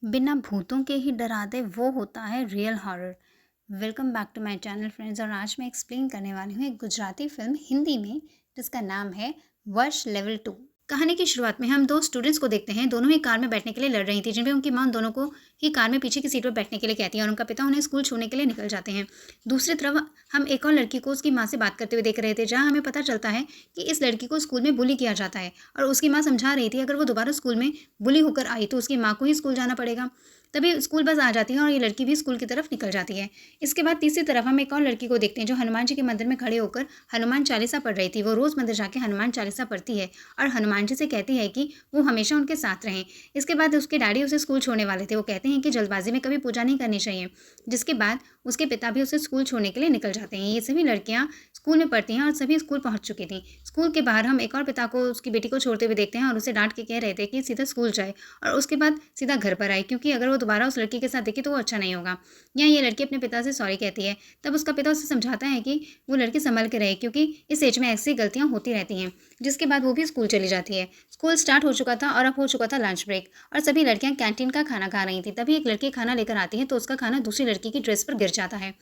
बिना भूतों के ही डरा दे वो होता है real horror. Welcome back to my channel friends. और आज मैं एक्सप्लेन करने वाली हूँ एक गुजराती फिल्म हिंदी में जिसका नाम है वर्ष लेवल 2। कहानी की शुरुआत में हम दो स्टूडेंट्स को देखते हैं। दोनों ही कार में बैठने के लिए लड़ रही थी, जिनमें उनकी मां उन दोनों को ही कार में पीछे की सीट पर बैठने के लिए कहती है और उनका पिता उन्हें स्कूल छोड़ने के लिए निकल जाते हैं। दूसरी तरफ हम एक और लड़की को उसकी माँ से बात करते हुए देख रहे थे, जहाँ हमें पता चलता है कि इस लड़की को स्कूल में बुली किया जाता है और उसकी माँ समझा रही थी अगर वो दोबारा स्कूल में बुली होकर आई तो उसकी माँ को ही स्कूल जाना पड़ेगा। तभी स्कूल बस आ जाती है और ये लड़की भी स्कूल की तरफ निकल जाती है। इसके बाद तीसरी तरफ हम एक और लड़की को देखते हैं जो हनुमान जी के मंदिर में खड़े होकर हनुमान चालीसा पढ़ रही थी। वो रोज़ मंदिर जाके हनुमान चालीसा पढ़ती है और हनुमान जी से कहती है कि वो हमेशा उनके साथ रहें। इसके बाद उसके डैडी उसे स्कूल छोड़ने वाले थे। वो कहते हैं कि जल्दबाजी में कभी पूजा नहीं करनी चाहिए, जिसके बाद उसके पिता भी उसे स्कूल छोड़ने के लिए निकल जाते हैं। ये सभी लड़कियाँ स्कूल में पढ़ती हैं और सभी स्कूल पहुंच चुकी थी। स्कूल के बाहर हम एक और पिता को उसकी बेटी को छोड़ते हुए देखते हैं और उसे डांट के कह रहे थे कि सीधा स्कूल जाए और उसके बाद सीधा घर पर आए, क्योंकि अगर वो दोबारा उस लड़की के साथ दिखे तो वो अच्छा नहीं होगा। यहाँ ये लड़की अपने पिता से सॉरी कहती है। तब उसका पिता उसे समझाता है कि वो लड़की संभल के रहे, क्योंकि इस एज में ऐसी गलतियाँ होती रहती हैं। जिसके बाद वो भी स्कूल चली जाती है। स्कूल स्टार्ट हो चुका था और अब हो चुका था लंच ब्रेक और सभी लड़कियां कैंटीन का खाना खा रही थी। तभी एक लड़की खाना लेकर आती है तो उसका खाना दूसरी लड़की की ड्रेस पर गिर जाता है।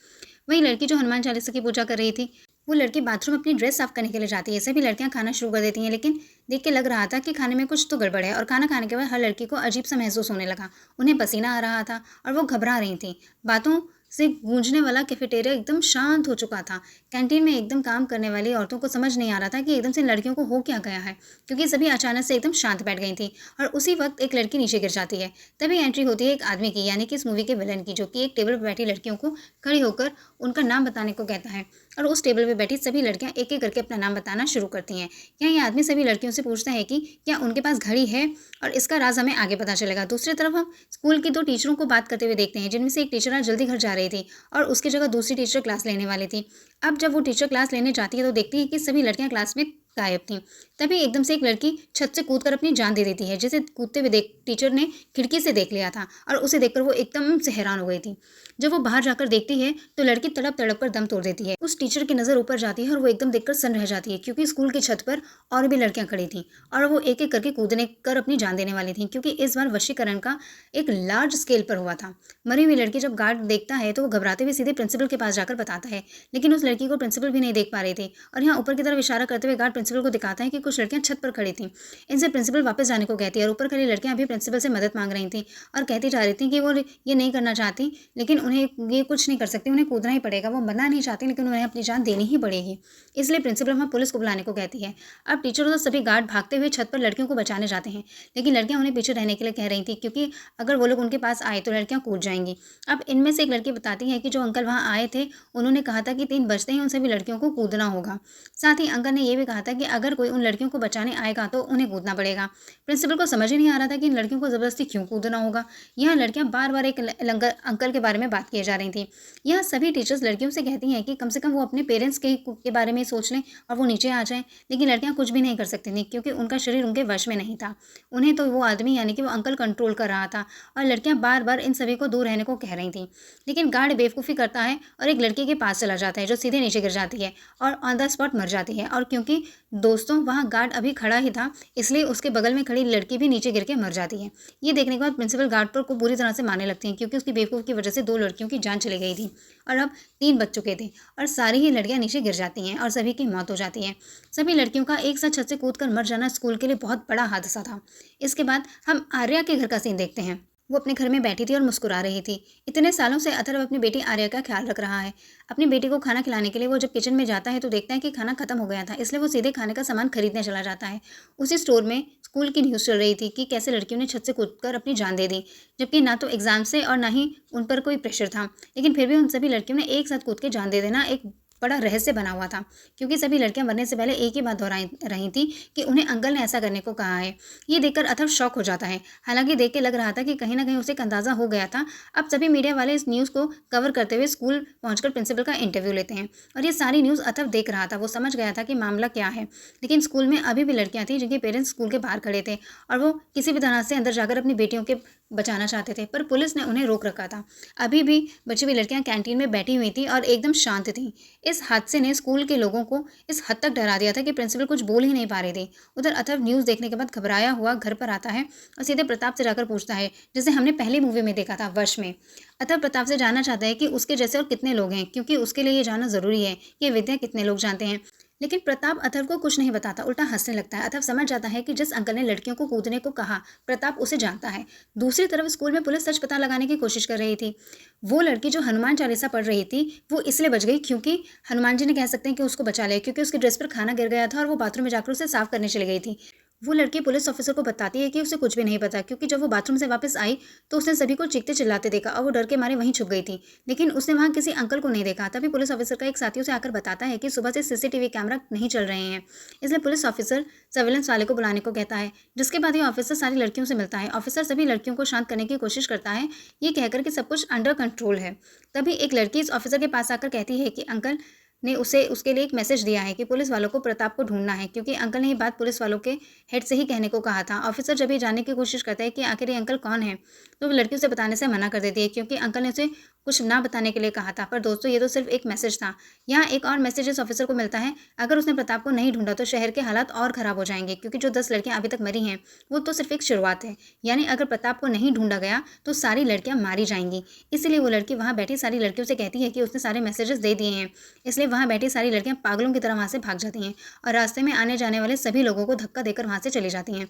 वही लड़की जो हनुमान चालीसा की पूजा कर रही थी, वो लड़की बाथरूम अपनी ड्रेस साफ करने के लिए जाती है। सभी लड़कियां खाना शुरू कर देती हैं, लेकिन देख के लग रहा था कि खाने में कुछ तो गड़बड़ है और खाना खाने के बाद हर लड़की को अजीब सा महसूस होने लगा। उन्हें पसीना आ रहा था और वो घबरा रही थी। बातों से गूंजने वाला कैफेटेरिया एकदम शांत हो चुका था। कैंटीन में एकदम काम करने वाली औरतों को समझ नहीं आ रहा था कि एकदम से लड़कियों को हो क्या गया है, क्योंकि सभी अचानक से एकदम शांत बैठ गई थी। और उसी वक्त एक लड़की नीचे गिर जाती है। तभी एंट्री होती है एक आदमी की, यानी कि इस मूवी के विलन की, जो कि एक टेबल पर बैठी लड़कियों को खड़ी होकर उनका नाम बताने को कहता है और उस टेबल पर बैठी सभी लड़कियां एक एक करके अपना नाम बताना शुरू करती हैं। यहाँ ये आदमी सभी लड़कियों से पूछता है कि क्या उनके पास घड़ी है और इसका राज हमें आगे पता चलेगा। दूसरी तरफ हम स्कूल की दो टीचरों को बात करते हुए देखते हैं, जिनमें से एक टीचर आज जल्दी घर जा रही थी और उसकी जगह दूसरी टीचर क्लास लेने वाली थी। अब जब वो टीचर क्लास लेने जाती है तो देखती है कि सभी लड़कियां क्लास में गायब थीं। तभी एकदम से एक लड़की छत से कूदकर अपनी जान दे देती है, जिसे कूदते हुए देख टीचर ने खिड़की से देख लिया था और उसे देखकर वो एकदम से हैरान हो गई थी। जब वो बाहर जाकर देखती है तो लड़की तड़प तड़प कर दम तोड़ देती है। उस टीचर की नज़र ऊपर जाती है और वो एकदम देखकर सन्न रह जाती है, क्योंकि स्कूल की छत पर और भी लड़कियां खड़ी थीं और वो एक एक करके कूदने कर अपनी जान देने वाली थीं, क्योंकि इस बार वशीकरण का एक लार्ज स्केल पर हुआ था। मरी हुई लड़की जब गार्ड देखता है तो वो घबराते हुए सीधे प्रिंसिपल के पास जाकर बताता है, लेकिन उस लड़की को प्रिंसिपल भी नहीं देख पा रही थी। और यहाँ ऊपर की तरफ इशारा करते हुए गार्ड प्रिंसिपल को दिखाता है कि कुछ लड़कियां छत पर खड़ी थीं। इनसे प्रिंसिपल वापस जाने को कहती है और ऊपर खड़ी लड़कियां अभी प्रिंसिपल से मदद मांग रही थीं और कहती जा रही थी कि वो ये नहीं करना चाहती, लेकिन उन्हें ये कुछ नहीं कर सकती, उन्हें कूदना ही पड़ेगा। वो मरना नहीं चाहती, लेकिन उन्हें अपनी जान देनी ही पड़ेगी। इसलिए प्रिंसिपल वहाँ पुलिस को बुलाने को कहती है। अब टीचर और सभी गार्ड भागते हुए छत पर लड़कियों को बचाने जाते हैं, लेकिन लड़कियां उन्हें पीछे रहने के लिए कह रही थी, क्योंकि अगर वो लोग उनके पास आए तो लड़कियां कूद जाएंगी। अब इनमें से एक लड़की बताती है कि जो अंकल वहाँ आए थे उन्होंने कहा था कि 3 बजते ही उन सभी लड़कियों को कूदना होगा। साथ ही अंकल ने यह भी कहा था कि अगर कोई उन लड़कियों को बचाने आएगा तो उन्हें कूदना पड़ेगा। प्रिंसिपल को समझ ही नहीं आ रहा था कि इन लड़कियों को ज़बरदस्ती क्यों कूदना होगा। यहाँ लड़कियाँ बार बार एक अंकल के बारे में बात किए जा रही थी। यहाँ सभी टीचर्स लड़कियों से कहती हैं कि कम से कम वो अपने पेरेंट्स के बारे में सोच लें और वो नीचे आ जाएं, लेकिन लड़कियाँ कुछ भी नहीं कर सकती थी, क्योंकि उनका शरीर उनके वश में नहीं था। उन्हें तो वो आदमी यानी कि वो अंकल कंट्रोल कर रहा था और लड़कियाँ बार बार इन सभी को दूर रहने को कह रही थी। लेकिन गार्ड बेवकूफ़ी करता है और एक लड़की के पास चला जाता है, जो सीधे नीचे गिर जाती है और ऑन द स्पॉट मर जाती है। और क्योंकि दोस्तों वहाँ गार्ड अभी खड़ा ही था, इसलिए उसके बगल में खड़ी लड़की भी नीचे गिर के मर जाती है। ये देखने के बाद प्रिंसिपल गार्ड पर को बुरी तरह से मारने लगती हैं, क्योंकि उसकी बेवकूफ़ी की वजह से 2 लड़कियों की जान चली गई थी और अब 3 बच चुके थे और सारी ही लड़कियां नीचे गिर जाती हैं और सभी की मौत हो जाती है। सभी लड़कियों का एक साथ छत से कूदकर मर जाना स्कूल के लिए बहुत बड़ा हादसा था। इसके बाद हम आर्या के घर का सीन देखते हैं। वो अपने घर में बैठी थी और मुस्कुरा रही थी। इतने सालों से अथर्व अपनी बेटी आर्या का ख्याल रख रहा है। अपनी बेटी को खाना खिलाने के लिए वो जब किचन में जाता है तो देखता है कि खाना खत्म हो गया था, इसलिए वो सीधे खाने का सामान खरीदने चला जाता है। उसी स्टोर में स्कूल की न्यूज़ चल रही थी कि कैसे लड़कियों ने छत से कूदकर अपनी जान दे दी, जबकि ना तो एग्जाम से और ना ही उन पर कोई प्रेशर था, लेकिन फिर भी उन सभी लड़कियों ने एक साथ कूद के जान दे देना एक बड़ा रहस्य बना हुआ था, क्योंकि सभी लड़कियां मरने से पहले एक ही बात दोहरा रही थी कि उन्हें अंकल ने ऐसा करने को कहा है। ये देखकर अथर्व शॉक हो जाता है। हालांकि देख के लग रहा था कि कहीं ना कहीं उसे एक अंदाज़ा हो गया था। अब सभी मीडिया वाले इस न्यूज़ को कवर करते हुए स्कूल पहुंचकर प्रिंसिपल का इंटरव्यू लेते हैं और ये सारी न्यूज़ अथर्व देख रहा था। वो समझ गया था कि मामला क्या है, लेकिन स्कूल में अभी भी लड़कियां थीं जिनके पेरेंट्स स्कूल के बाहर खड़े थे और वो किसी भी तरह से अंदर जाकर अपनी बेटियों के बचाना चाहते थे, पर पुलिस ने उन्हें रोक रखा था। अभी भी बची हुई लड़कियां कैंटीन में बैठी हुई थी और एकदम शांत थीं। इस हादसे ने स्कूल के लोगों को इस हद तक डरा दिया था कि प्रिंसिपल कुछ बोल ही नहीं पा रही थी। उधर अथर्व न्यूज़ देखने के बाद घबराया हुआ घर पर आता है और सीधे प्रताप से जाकर पूछता है, जिसे हमने पहली मूवी में देखा था, वश में। अथर्व प्रताप से जानना चाहता है कि उसके जैसे और कितने लोग हैं, क्योंकि उसके लिए ये जानना ज़रूरी है कि ये विद्या कितने लोग जानते हैं। लेकिन प्रताप अथर्व को कुछ नहीं बताता, उल्टा हंसने लगता है। अथर्व समझ जाता है कि जिस अंकल ने लड़कियों को कूदने को कहा, प्रताप उसे जानता है। दूसरी तरफ स्कूल में पुलिस सच पता लगाने की कोशिश कर रही थी। वो लड़की जो हनुमान चालीसा पढ़ रही थी, वो इसलिए बच गई क्योंकि हनुमान जी ने, कह सकते हैं कि, उसको बचा लिया, क्योंकि उसकी ड्रेस पर खाना गिर गया था और वो बाथरूम में जाकर उसे साफ करने चली गई थी। वो लड़की पुलिस ऑफिसर को बताती है कि उसे कुछ भी नहीं पता, क्योंकि जब वो बाथरूम से वापस आई तो उसने सभी को चीखते चिल्लाते देखा और वो डर के मारे वहीं छुप गई थी। लेकिन उसने वहाँ किसी अंकल को नहीं देखा। तभी पुलिस ऑफिसर का एक साथी उसे आकर बताता है कि सुबह से सीसीटीवी कैमरा नहीं चल रहे हैं, इसलिए पुलिस ऑफिसर सर्विलेंस वाले को बुलाने को कहता है। जिसके बाद ये ऑफिसर सारी लड़कियों से मिलता है। ऑफिसर सभी लड़कियों को शांत करने की कोशिश करता है, ये कहकर कि सब कुछ अंडर कंट्रोल है। तभी एक लड़की इस ऑफिसर के पास आकर कहती है कि अंकल ने उसे उसके लिए एक मैसेज दिया है कि पुलिस वालों को प्रताप को ढूंढना है, क्योंकि अंकल ने ये बात पुलिस वालों के हेड से ही कहने को कहा था। ऑफिसर जब ये जानने की कोशिश करता है कि आखिर ये अंकल कौन है, तो वो लड़की उसे बताने से मना कर देती है, क्योंकि अंकल ने उसे कुछ ना बताने के लिए कहा था। पर दोस्तों, ये तो सिर्फ एक मैसेज था। यहाँ एक और मैसेज इस ऑफिसर को मिलता है, अगर उसने प्रताप को नहीं ढूंढा तो शहर के हालात और ख़राब हो जाएंगे, क्योंकि जो 10 लड़कियां अभी तक मरी हैं वो तो सिर्फ एक शुरुआत है। यानी अगर प्रताप को नहीं ढूंढा गया तो सारी लड़कियां मारी जाएंगी। इसलिए वो लड़की वहाँ बैठी सारी लड़कियों से कहती है कि उसने सारे मैसेजेस दे दिए हैं। इसलिए वहाँ बैठी सारी लड़कियां पागलों की तरह वहाँ से भाग जाती हैं और रास्ते में आने जाने वाले सभी लोगों को धक्का देकर वहाँ से चली जाती हैं।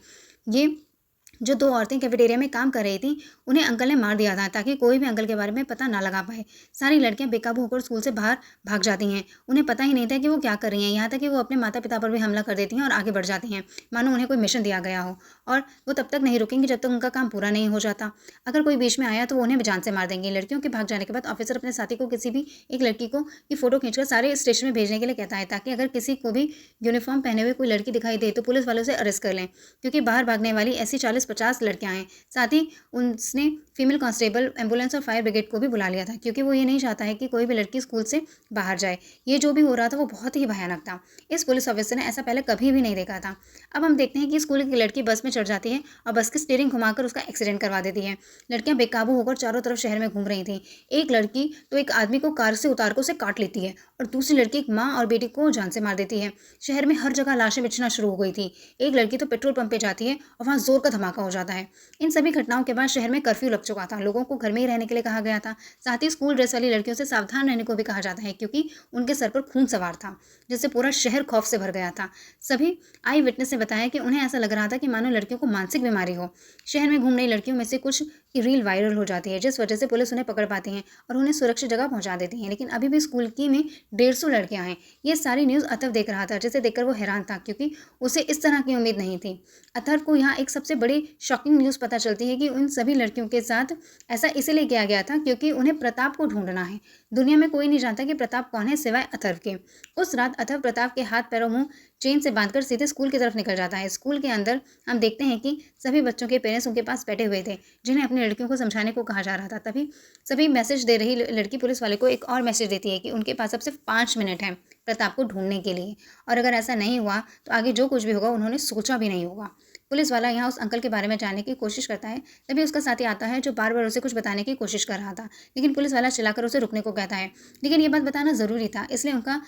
ये जो 2 औरतें कैफेटेरिया में काम कर रही थी, उन्हें अंकल ने मार दिया था ताकि कोई भी अंकल के बारे में पता ना लगा पाए। सारी लड़कियां बेकाबू होकर स्कूल से बाहर भाग जाती हैं। उन्हें पता ही नहीं था कि वो क्या कर रही हैं, यहाँ तक कि वो अपने माता पिता पर भी हमला कर देती हैं और आगे बढ़ जाती हैं, मानो उन्हें कोई मिशन दिया गया हो। और वो तब तक नहीं रुकेंगी जब तक उनका काम पूरा नहीं हो जाता। अगर कोई बीच में आया तो वो उन्हें जान से मार देंगे। लड़कियों के भाग जाने के बाद ऑफिसर अपने साथी को किसी भी एक लड़की को की फोटो खींचकर सारे स्टेशन में भेजने के लिए कहता है, ताकि अगर किसी को भी यूनिफॉर्म पहने हुए कोई लड़की दिखाई दे तो पुलिस वालों से अरेस्ट कर लें, क्योंकि बाहर भागने वाली ऐसी 40-50 लड़कियां हैं। साथ ही उसने फीमेल कांस्टेबल, एम्बुलेंस और फायर ब्रिगेड को भी बुला लिया था, क्योंकि वो ये नहीं चाहता है कि कोई भी लड़की स्कूल से बाहर जाए। ये जो भी हो रहा था वो बहुत ही भयानक था। इस पुलिस ऑफिसर ने ऐसा पहले कभी भी नहीं देखा था। अब हम देखते हैं कि स्कूल की लड़की बस में चढ़ जाती है और बस की स्टीयरिंग घुमाकर उसका एक्सीडेंट करवा देती है। लड़कियां बेकाबू होकर चारों तरफ शहर में घूम रही थी। एक लड़की तो एक आदमी को कार से उतार कर उसे काट लेती है और दूसरी लड़की एक माँ और बेटी को जान से मार देती है। शहर में हर जगह लाशें बिछना शुरू हो गई थी। एक लड़की तो पेट्रोल पंप पे जाती है और वहाँ जोर का धमाका हो जाता है। इन सभी घटनाओं के बाद शहर में कर्फ्यू लग चुका था। लोगों को घर में ही रहने के लिए कहा गया था। साथ ही स्कूल ड्रेस वाली लड़कियों से सावधान रहने को भी कहा जाता है, क्योंकि उनके सर पर खून सवार था, जिससे पूरा शहर खौफ से भर गया था। सभी आई विटनेस ने बताया कि उन्हें ऐसा लग रहा था कि मानो लड़कियों को मानसिक बीमारी हो। शहर में घूम रही लड़कियों में से कुछ की रील वायरल हो जाती है, जिस वजह से पुलिस उन्हें पकड़ पाती है और उन्हें सुरक्षित जगह पहुंचा देती है। लेकिन अभी भी स्कूल की में 150 लड़कियां हैं। ये सारी न्यूज़ अथर्व देख रहा था, जिसे देखकर वो हैरान था, क्योंकि उसे इस तरह की उम्मीद नहीं थी। अथर्व को यहाँ एक सबसे बड़ी शॉकिंग न्यूज़ पता चलती है कि उन सभी लड़कियों के साथ ऐसा इसलिए किया गया था क्योंकि उन्हें प्रताप को ढूंढना है। दुनिया में कोई नहीं जानता कि प्रताप कौन है सिवाय अथर्व के। उस रात अथर्व प्रताप के हाथ पैरों मुंह चेन से बांधकर सीधे स्कूल की तरफ निकल जाता है। स्कूल के अंदर हम देखते हैं कि सभी बच्चों के पेरेंट्स उनके पास बैठे हुए थे, जिन्हें अपनी लड़कियों को समझाने को कहा जा रहा था। तभी सभी मैसेज दे रही लड़की पुलिस वाले को एक और मैसेज देती है कि उनके पास अब सिर्फ 5 मिनट हैं प्रताप को ढूंढने के लिए, और अगर ऐसा नहीं हुआ तो आगे जो कुछ भी होगा उन्होंने सोचा भी नहीं होगा। पुलिस वाला यहाँ उस अंकल के बारे में जानने की कोशिश करता है। तभी उसका साथी आता है, जो बार बार उसे कुछ बताने की कोशिश कर रहा था, लेकिन पुलिस वाला चिल्लाकर उसे रुकने को कहता है। लेकिन ये बात बताना ज़रूरी था, इसलिए उनका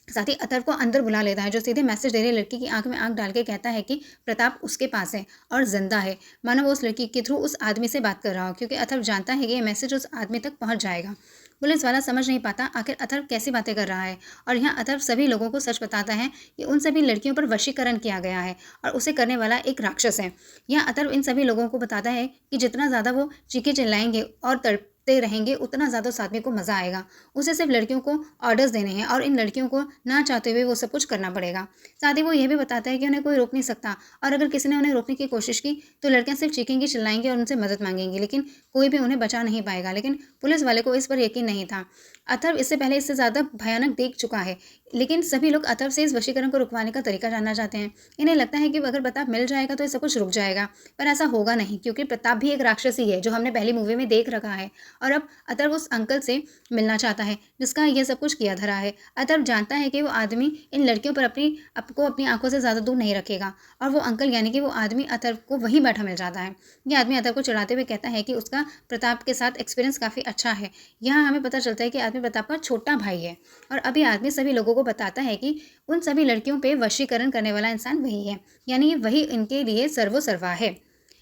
साथी अथर्व को अंदर बुला लेता है, जो सीधे मैसेज दे रही लड़की की आंख में आंख डाल के कहता है कि प्रताप उसके पास है और जिंदा है, मानो वो उस लड़की के थ्रू उस आदमी से बात कर रहा हो, क्योंकि अथर्व जानता है कि ये मैसेज उस आदमी तक पहुंच जाएगा। पुलिस वाला समझ नहीं पाता आखिर अथर्व कैसी बातें कर रहा है, और यहाँ अथर्व सभी लोगों को सच बताता है कि उन सभी लड़कियों पर वशीकरण किया गया है और उसे करने वाला एक राक्षस है। यहाँ अथर्व इन सभी लोगों को बताता है कि जितना ज़्यादा वो चीखें चिल्लाएंगे और तड़पते रहेंगे, उतना ज़्यादा उस आदमी को मज़ा आएगा। उसे सिर्फ लड़कियों को ऑर्डर्स देने हैं और इन लड़कियों को ना चाहते हुए वो सब कुछ करना पड़ेगा। साथ ही वो ये भी बताता है कि उन्हें कोई रोक नहीं सकता, और अगर किसी ने उन्हें रोकने की कोशिश की तो लड़कियां सिर्फ चीखेंगी, चिल्लाएंगी और उनसे मदद मांगेंगी, लेकिन कोई भी उन्हें बचा नहीं पाएगा। लेकिन पुलिस वाले को इस पर यकीन नहीं था। अथर्व इससे पहले इससे ज़्यादा भयानक देख चुका है, लेकिन सभी लोग अथर्व से इस वशीकरण को रुकवाने का तरीका जानना चाहते हैं। इन्हें लगता है कि अगर प्रताप मिल जाएगा तो ये सब कुछ रुक जाएगा, पर ऐसा होगा नहीं, क्योंकि प्रताप भी एक राक्षस ही है, जो हमने पहली मूवी में देख रखा है। और अब अथर्व उस अंकल से मिलना चाहता है जिसका ये सब कुछ किया धरा है। अथर्व जानता है कि वो आदमी इन लड़कियों पर अपनी आंखों से ज़्यादा दूर नहीं रखेगा, और वो अंकल यानी कि वो आदमी अथर्व को वहीं बैठा मिल जाता है। ये आदमी अथर्व को चिढ़ाते हुए कहता है कि उसका प्रताप के साथ एक्सपीरियंस काफ़ी अच्छा है। यहाँ हमें पता चलता है कि आदमी आदमी प्रताप का छोटा भाई है। और अब ये आदमी सभी लोगों को बताता है कि उन सभी लड़कियों पे वशीकरण करने वाला इंसान वही है, यानी वही इनके लिए सर्वोसर्वा है।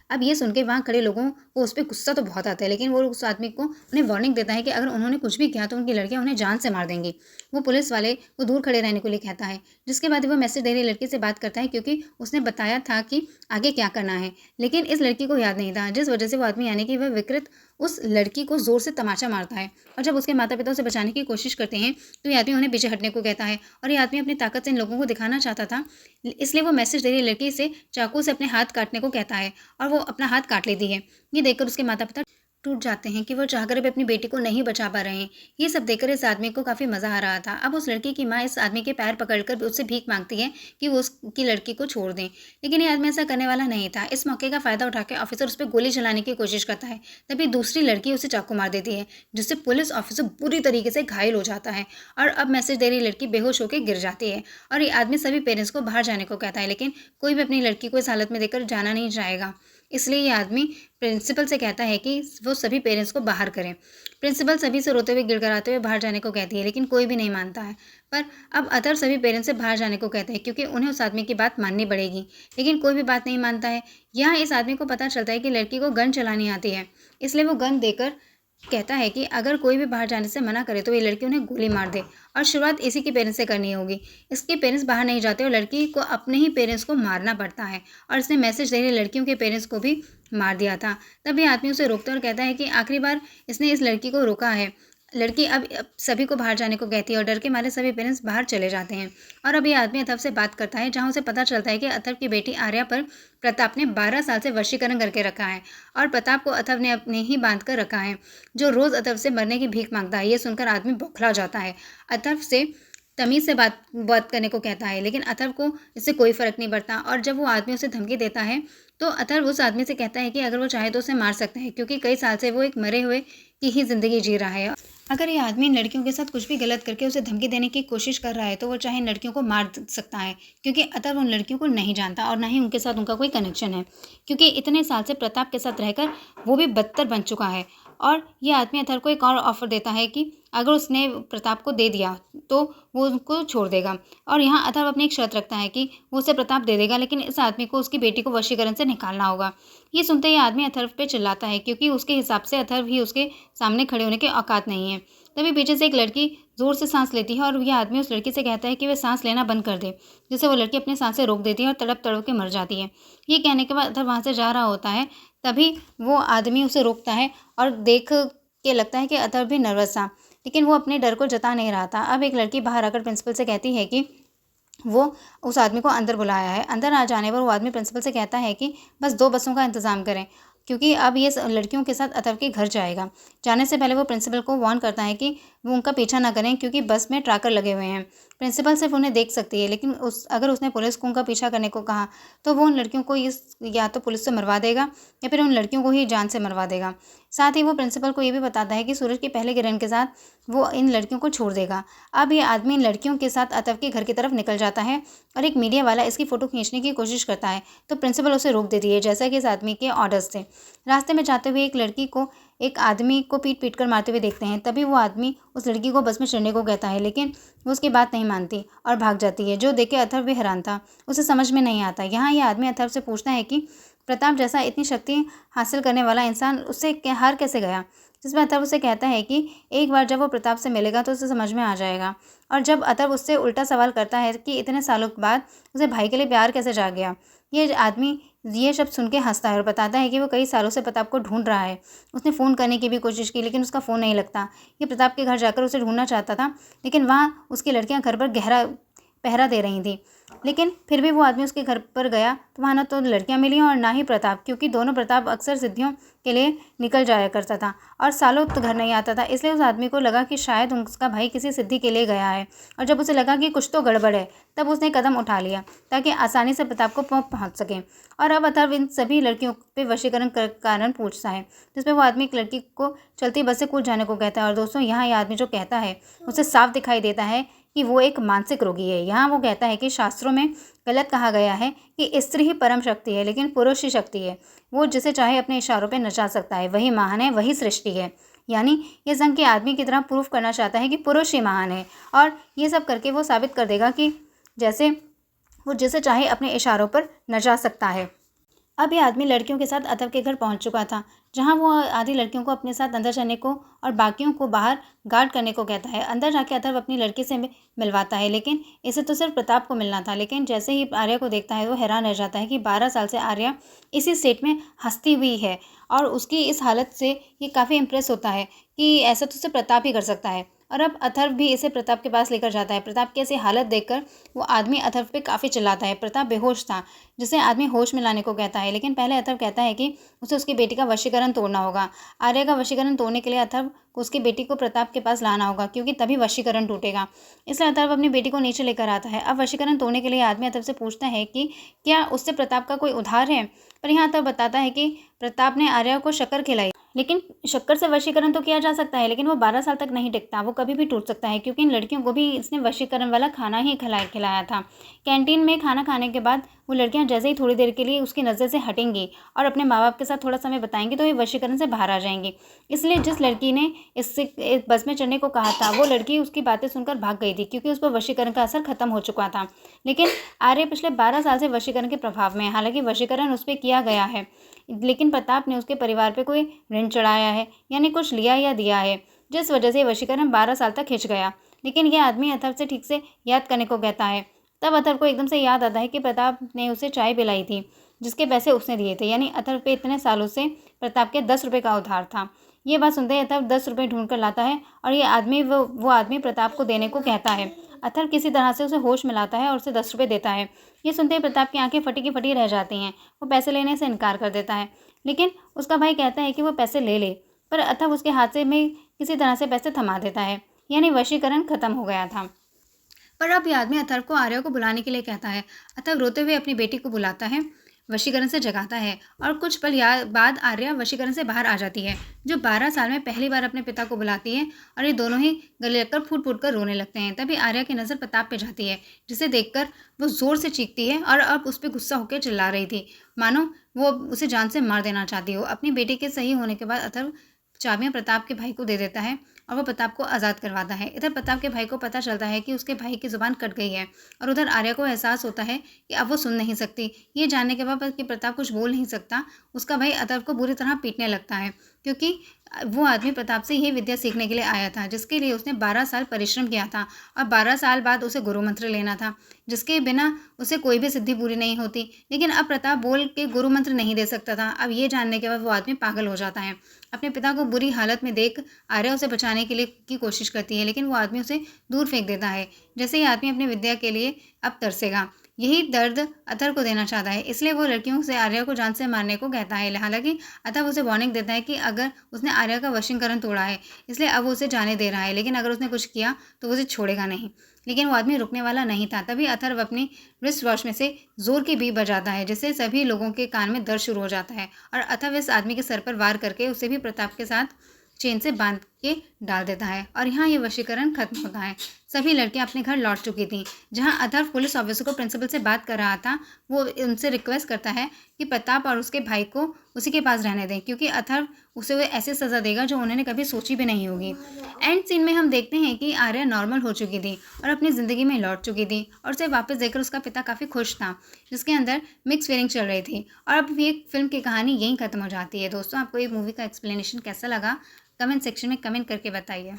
अब ये सुन के वहाँ खड़े लोगों को उस पे गुस्सा तो बहुत आता है, लेकिन वो उस आदमी को उन्हें वार्निंग देता है कि अगर उन्होंने कुछ भी किया तो उनकी लड़कियाँ उन्हें जान से मार देंगी। वो पुलिस वाले को दूर खड़े रहने के लिए कहता है, जिसके बाद वो मैसेज दे रही लड़की से बात करता है क्योंकि उसने बताया था कि आगे क्या करना है, लेकिन इस लड़की को याद नहीं था, जिस वजह से वो आदमी यानी कि वह विकृत उस लड़की को ज़ोर से तमाचा मारता है। और जब उसके माता पिता उसे बचाने की कोशिश करते हैं तो ये आदमी उन्हें पीछे हटने को कहता है, और ये आदमी अपनी ताकत से इन लोगों को दिखाना चाहता था, इसलिए वो मैसेज दे रही लड़की से चाकू से अपने हाथ काटने को कहता है, और वो अपना हाथ काट लेती है। ये देखकर उसके माता पिता टूट जाते हैं कि वो चाहकर भी अपनी बेटी को नहीं बचा पा रहे हैं। ये सब देखकर इस आदमी को काफ़ी मज़ा आ रहा था। अब उस लड़की की माँ इस आदमी के पैर पकड़कर उससे भीख मांगती है कि वो उसकी लड़की को छोड़ दें, लेकिन ये आदमी ऐसा करने वाला नहीं था। इस मौके का फ़ायदा उठाकर ऑफिसर उस पर गोली चलाने की कोशिश करता है, तभी दूसरी लड़की उसे चाकू मार देती है, जिससे पुलिस ऑफिसर बुरी तरीके से घायल हो जाता है। और अब मैसेज दे रही लड़की बेहोश होकर गिर जाती है, और ये आदमी सभी पेरेंट्स को बाहर जाने को कहता है, लेकिन कोई भी अपनी लड़की को इस हालत में देखकर जाना नहीं चाहेगा। इसलिए ये आदमी प्रिंसिपल से कहता है कि वो सभी पेरेंट्स को बाहर करें। प्रिंसिपल सभी से रोते हुए गिड़गिड़ाते हुए बाहर जाने को कहती है, लेकिन कोई भी नहीं मानता है। पर अब अतर सभी पेरेंट्स से बाहर जाने को कहते हैं क्योंकि उन्हें उस आदमी की बात माननी पड़ेगी, लेकिन कोई भी बात नहीं मानता है। यहाँ इस आदमी को पता चलता है कि लड़की को गन चलानी आती है, इसलिए वो गन देकर कहता है कि अगर कोई भी बाहर जाने से मना करे तो ये लड़की उन्हें गोली मार दे, और शुरुआत इसी के पेरेंट्स से करनी होगी। इसके पेरेंट्स बाहर नहीं जाते और लड़की को अपने ही पेरेंट्स को मारना पड़ता है, और इसने मैसेज दे रही लड़कियों के पेरेंट्स को भी मार दिया था। तब ये आदमी उसे रोकता है और कहता है कि आखिरी बार इसने इस लड़की को रोका है। लड़की अब सभी को बाहर जाने को कहती है, और डर के मारे सभी पेरेंट्स बाहर चले जाते हैं। और अब ये आदमी अथर्व से बात करता है, जहाँ उसे पता चलता है कि अथर्व की बेटी आर्या पर प्रताप ने 12 साल से वशीकरण करके रखा है, और प्रताप को अथर्व ने अपने ही बांध कर रखा है, जो रोज़ अथर्व से मरने की भीख मांगता है। ये सुनकर आदमी बौखला जाता है। अथर्व से तमीज़ से बात करने को कहता है, लेकिन अथर्व को इससे कोई फ़र्क नहीं पड़ता। और जब वो आदमी उसे धमकी देता है तो अथर्व उस आदमी से कहता है कि अगर वो चाहे तो उसे मार सकता है, क्योंकि कई साल से वो एक मरे हुए की ही ज़िंदगी जी रहा है। अगर ये आदमी इन लड़कियों के साथ कुछ भी गलत करके उसे धमकी देने की कोशिश कर रहा है तो वो चाहे इन लड़कियों को मार सकता है, क्योंकि अथर्व उन लड़कियों को नहीं जानता और ना ही उनके साथ उनका कोई कनेक्शन है, क्योंकि इतने साल से प्रताप के साथ रहकर वो भी बदतर बन चुका है। और ये आदमी अथर्व को एक और ऑफ़र देता है कि अगर उसने प्रताप को दे दिया तो वो उनको छोड़ देगा। और यहाँ अथर्व अपनी एक शर्त रखता है कि वो उसे प्रताप दे देगा, लेकिन इस आदमी को उसकी बेटी को वशीकरण से निकालना होगा। ये सुनते ही आदमी अथर्व पे चिल्लाता है, क्योंकि उसके हिसाब से अथर्व ही उसके सामने खड़े होने के औकात नहीं है। तभी पीछे से एक लड़की ज़ोर से सांस लेती है, और यह आदमी उस लड़की से कहता है कि वह सांस लेना बंद कर दे, जिससे वो लड़की अपनी सांसें रोक देती है और तड़प तड़प के मर जाती है। ये कहने के बाद अथर्व वहाँ से जा रहा होता है, तभी वो आदमी उसे रोकता है और देख के लगता है कि अथर्व भी नर्वस था, लेकिन वो अपने डर को जता नहीं रहा था। अब एक लड़की बाहर आकर प्रिंसिपल से कहती है कि वो उस आदमी को अंदर बुलाया है। अंदर आ जाने पर वो आदमी प्रिंसिपल से कहता है कि बस 2 बसों का इंतज़ाम करें, क्योंकि अब ये लड़कियों के साथ अथर्व के घर जाएगा। जाने से पहले वो प्रिंसिपल को वार्न करता है कि वो उनका पीछा ना करें, क्योंकि बस में ट्रैकर लगे हुए हैं। प्रिंसिपल सिर्फ उन्हें देख सकती है, लेकिन अगर उसने पुलिस को उनका पीछा करने को कहा तो वो उन लड़कियों को या तो पुलिस से मरवा देगा या फिर उन लड़कियों को ही जान से मरवा देगा। साथ ही वो प्रिंसिपल को ये भी बताता है कि सूरज की पहले किरण के साथ वो इन लड़कियों को छोड़ देगा। अब ये आदमी इन लड़कियों के साथ अथर्व के घर की तरफ निकल जाता है, और एक मीडिया वाला इसकी फ़ोटो खींचने की कोशिश करता है, तो प्रिंसिपल उसे रोक देती है, जैसा कि इस आदमी के ऑर्डर्स थे। रास्ते में जाते हुए एक लड़की को एक आदमी को पीट कर मारते हुए देखते हैं। तभी वो आदमी उस लड़की को बस में चढ़ने को कहता है, लेकिन वो उसकी बात नहीं मानती और भाग जाती है, जो देख के अथर्व भी हैरान था। उसे समझ में नहीं आता। यहाँ ये आदमी अथर्व से पूछता है कि प्रताप जैसा इतनी शक्ति हासिल करने वाला इंसान उससे हार कैसे गया, जिसमें अथर्व उसे कहता है कि एक बार जब वो प्रताप से मिलेगा तो उसे समझ में आ जाएगा। और जब अथर्व उससे उल्टा सवाल करता है कि इतने सालों के बाद उसे भाई के लिए प्यार कैसे जाग गया, ये आदमी ये शब्द सुन के हंसता है और बताता है कि वो कई सालों से प्रताप को ढूंढ रहा है। उसने फ़ोन करने की भी कोशिश की, लेकिन उसका फ़ोन नहीं लगता। ये प्रताप के घर जाकर उसे ढूंढना चाहता था, लेकिन वहाँ उसकी लड़कियाँ घर पर गहरा पहरा दे रही थी। लेकिन फिर भी वो आदमी उसके घर पर गया तो वहाँ ना तो लड़कियाँ मिली और ना ही प्रताप, क्योंकि दोनों प्रताप अक्सर सिद्धियों के लिए निकल जाया करता था और सालों तो घर नहीं आता था। इसलिए उस आदमी को लगा कि शायद उसका भाई किसी सिद्धि के लिए गया है, और जब उसे लगा कि कुछ तो गड़बड़ है तब उसने कदम उठा लिया ताकि आसानी से प्रताप को पहुँच सके। और अब अथर्व इन सभी लड़कियों पे वशीकरण कारण पूछता है, जिसमें वो आदमी एक लड़की को चलती बस से कूद जाने को कहता है। और दोस्तों, यहाँ ये आदमी जो कहता है उसे साफ दिखाई देता है कि वो एक मानसिक रोगी है। यहाँ वो कहता है कि शास्त्रों में गलत कहा गया है कि स्त्री ही परम शक्ति है, लेकिन पुरुष ही शक्ति है। वो जिसे चाहे अपने इशारों पे नचा सकता है, वही महान है, वही सृष्टि है। यानी ये संघ के आदमी की तरह प्रूफ करना चाहता है कि पुरुष ही महान है, और ये सब करके वो साबित कर देगा कि जैसे वो जिसे चाहे अपने इशारों पर नचा सकता है। अब ये आदमी लड़कियों के साथ अथर्व के घर पहुंच चुका था, जहां वो आधी लड़कियों को अपने साथ अंदर जाने को और बाकियों को बाहर गार्ड करने को कहता है। अंदर जाके अथर्व अपनी लड़की से मिलवाता है, लेकिन इसे तो सिर्फ प्रताप को मिलना था। लेकिन जैसे ही आर्या को देखता है वो हैरान रह जाता है कि 12 साल से आर्या इसी स्टेट में हंसती हुई है, और उसकी इस हालत से ये काफ़ी इम्प्रेस होता है कि ऐसा तो सिर्फ प्रताप ही कर सकता है। और अब अथर्व भी इसे प्रताप के पास लेकर जाता है। प्रताप की ऐसी हालत देखकर वो आदमी अथर्व पे काफ़ी चिल्लाता है। प्रताप बेहोश था, जिसे आदमी होश में लाने को कहता है, लेकिन पहले अथर्व कहता है कि उसे उसकी बेटी का वशीकरण तोड़ना होगा। आर्या का वशीकरण तोड़ने के लिए अथर्व को उसकी बेटी को प्रताप के पास लाना होगा, क्योंकि तभी वशीकरण टूटेगा। इसलिए अथर्व अपनी बेटी को नीचे लेकर आता है। अब वशीकरण तोड़ने के लिए आदमी अथर्व से पूछता है कि क्या उससे प्रताप का कोई उधार है, पर यहाँ अथर्व बताता है कि प्रताप ने आर्या को शक्कर खिलाई, लेकिन शक्कर से वशीकरण तो किया जा सकता है, लेकिन वो 12 साल तक नहीं टिकता, वो कभी भी टूट सकता है, क्योंकि इन लड़कियों को भी इसने वशीकरण वाला खाना ही खिलाया था। कैंटीन में खाना खाने के बाद वो लड़कियां जैसे ही थोड़ी देर के लिए उसकी नज़र से हटेंगी और अपने माँ बाप के साथ थोड़ा समय बताएंगी, तो ये वशीकरण से बाहर आ जाएंगी। इसलिए जिस लड़की ने इससे बस में चढ़ने को कहा था, वो लड़की उसकी बातें सुनकर भाग गई थी, क्योंकि उस पर वशीकरण का असर खत्म हो चुका था। लेकिन आर्य पिछले 12 साल से वशीकरण के प्रभाव में है। हालांकि वशीकरण उस पर किया गया है, लेकिन प्रताप ने उसके परिवार पे कोई ऋण चढ़ाया है, यानी कुछ लिया या दिया है, जिस वजह से वशीकरण 12 साल तक खिंच गया। लेकिन यह आदमी अथर्व से ठीक से याद करने को कहता है। तब अथर्व को एकदम से याद आता है कि प्रताप ने उसे चाय पिलाई थी, जिसके पैसे उसने दिए थे, यानी अथर्व पे इतने सालों से प्रताप के 10 रुपये का उधार था। ये बात सुनते ही अथर्व 10 रुपये ढूंढ कर लाता है, और ये आदमी वो आदमी प्रताप को देने को कहता है। अथर्व किसी तरह से उसे होश में लाता है और उसे 10 रुपये देता है। ये सुनते ही प्रताप की आंखें फटी की फटी रह जाती हैं। वो पैसे लेने से इनकार कर देता है, लेकिन उसका भाई कहता है कि वो पैसे ले ले, पर अथर्व उसके हाथ से में किसी तरह से पैसे थमा देता है, यानी वशीकरण खत्म हो गया था। पर अब ये आदमी अथर्व को आर्या को बुलाने के लिए कहता है। अथर्व रोते हुए अपनी बेटी को बुलाता है, वशीकरण से जगाता है, और कुछ पल बाद आर्या वशीकरण से बाहर आ जाती है, जो 12 साल में पहली बार अपने पिता को बुलाती है, और ये दोनों ही गले लगकर फूट फूट कर रोने लगते हैं। तभी आर्या की नज़र प्रताप पे जाती है, जिसे देखकर वो ज़ोर से चीखती है और अब उस पर गुस्सा होकर चिल्ला रही थी, मानो वो उसे जान से मार देना चाहती हो। अपनी बेटी के सही होने के बाद अथर्व चाबियां प्रताप के भाई को दे देता है, और वो प्रताप को आज़ाद करवाता है। इधर प्रताप के भाई को पता चलता है कि उसके भाई की ज़ुबान कट गई है, और उधर आर्या को एहसास होता है कि अब वो सुन नहीं सकती। ये जानने के बाद कि प्रताप कुछ बोल नहीं सकता, उसका भाई अथर्व को बुरी तरह पीटने लगता है, क्योंकि वो आदमी प्रताप से यही विद्या सीखने के लिए आया था, जिसके लिए उसने 12 साल परिश्रम किया था, और 12 साल बाद उसे गुरु मंत्र लेना था, जिसके बिना उसे कोई भी सिद्धि पूरी नहीं होती। लेकिन अब प्रताप बोल के गुरु मंत्र नहीं दे सकता था। अब ये जानने के बाद वो आदमी पागल हो जाता है। अपने पिता को बुरी हालत में देख आर्या उसे बचाने के लिए की कोशिश करती है, लेकिन वो आदमी उसे दूर फेंक देता है। जैसे ही आदमी अपनी विद्या के लिए अब तरसेगा, यही दर्द अथर्व को देना चाहता है, इसलिए वो लड़कियों से आर्या को जान से मारने को कहता है। हालांकि अथर्व उसे वार्निंग देता है कि अगर उसने आर्या का वशीकरण तोड़ा है, इसलिए अब वो उसे जाने दे रहा है, लेकिन अगर उसने कुछ किया तो वो उसे छोड़ेगा नहीं। लेकिन वो आदमी रुकने वाला नहीं था। तभी अथर्व अपनी रिस्ट वॉच में से जोर की बीप बजाता है, जिससे सभी लोगों के कान में दर्द शुरू हो जाता है, और अथर्व इस आदमी के सर पर वार करके उसे भी प्रताप के साथ चेन से बांध के डाल देता है, और यहाँ ये वशीकरण खत्म होता है। सभी लड़कियां अपने घर लौट चुकी थीं। जहाँ अथर्व पुलिस ऑफिसर को प्रिंसिपल से बात कर रहा था, वो उनसे रिक्वेस्ट करता है कि प्रताप और उसके भाई को उसी के पास रहने दें, क्योंकि अथर्व उसे वो ऐसी सज़ा देगा जो उन्होंने कभी सोची भी नहीं होगी। एंड सीन में हम देखते हैं कि आर्या नॉर्मल हो चुकी थी और अपनी ज़िंदगी में लौट चुकी थी, और उसे वापस देखकर उसका पिता काफ़ी खुश था, जिसके अंदर मिक्स फीलिंग चल रही थी। और अब ये फिल्म की कहानी यहीं ख़त्म हो जाती है। दोस्तों, आपको ये मूवी का एक्सप्लेनेशन कैसा लगा, कमेंट सेक्शन में कमेंट करके बताइए।